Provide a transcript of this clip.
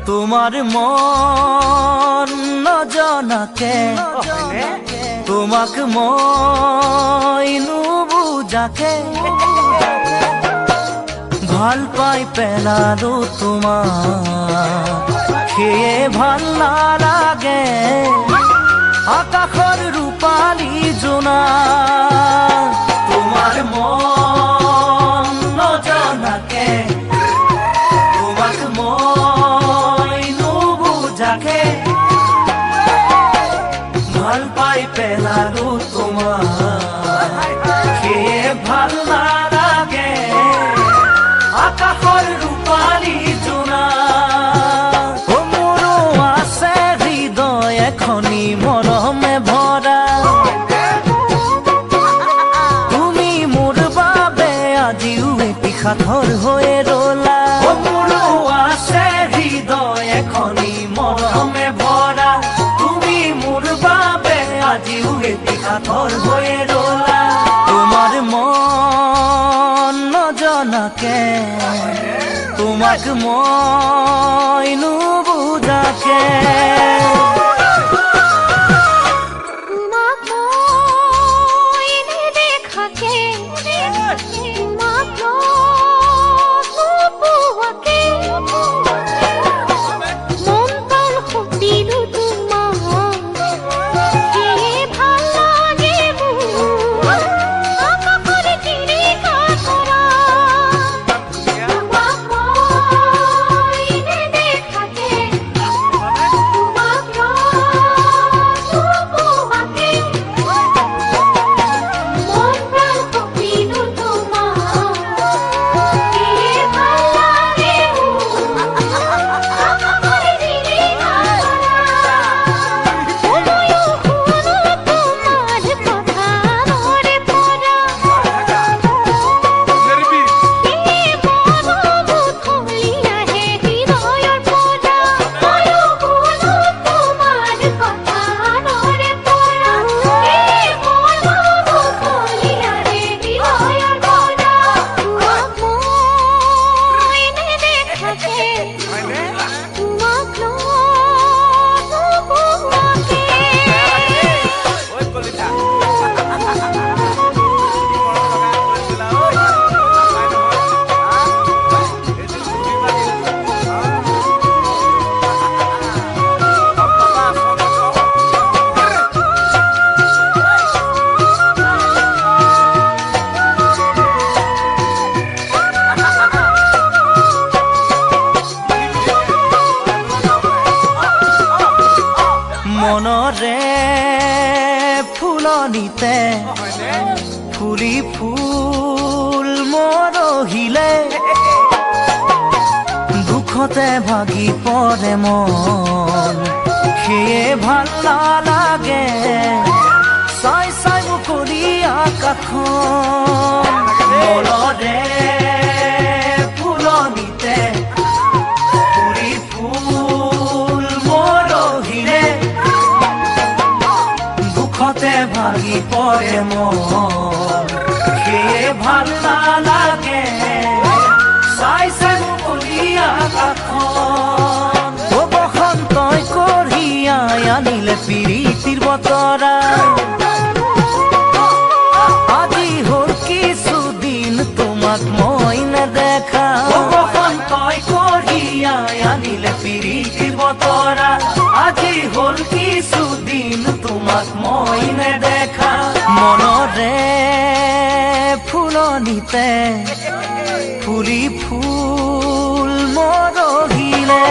তোমার মন নজনাকে তোমাক মই নুবুজাকে ভাল পাই পেলালো তোমাক সেয়ে ভাল নালাগে আকাশৰ ৰূপালী জোনা তোমাৰ মন নজনাকে তোমাক মই নুবুজাকে ভাল পাই পেলালো তোমাক সেয়ে ভাল নালাগে আকাশৰ ৰূপালী জোনা মোৰো আছে হৃদয় এখনি মৰমে ভৰা তুমি মোৰ বাবে আজিও এটি সাঁথৰ হৈ ৰলা মোৰো আছে হৃদয় এখনি মৰমে ভৰা তুমি মোৰ বাবে আজিও এটি সাঁথৰ হৈ ৰলা তোমাৰ মন নজনাকে তোমাক মই নুবুজাকে মনৰে ফুলনিতে ফুলি ফুল মৰহিলে দুখতে ভাগি পৰে মন সেয়ে ভাল নালাগে চাই চাই মুকলি আকাশখন মনৰে ফুলনিতে ফুলি ফুল মৰহিলে দুখতে ভাগি পৰে মন সেয়ে ভাল নালাগে চাই চাই মুকলি আকাশখন বসন্তই কঢ়িয়াই আনিলে প্ৰীতিৰ বতৰা আজি হ'ল কিছুদিন তোমাক মই নেদেখা বসন্তই কঢ়িয়াই আনিলে প্ৰীতিৰ বতৰা আজি হ'ল কিছুদিন তোমাক মই নেদেখা মনৰে ফুলনিতে ফুলি ফুল মৰহিলে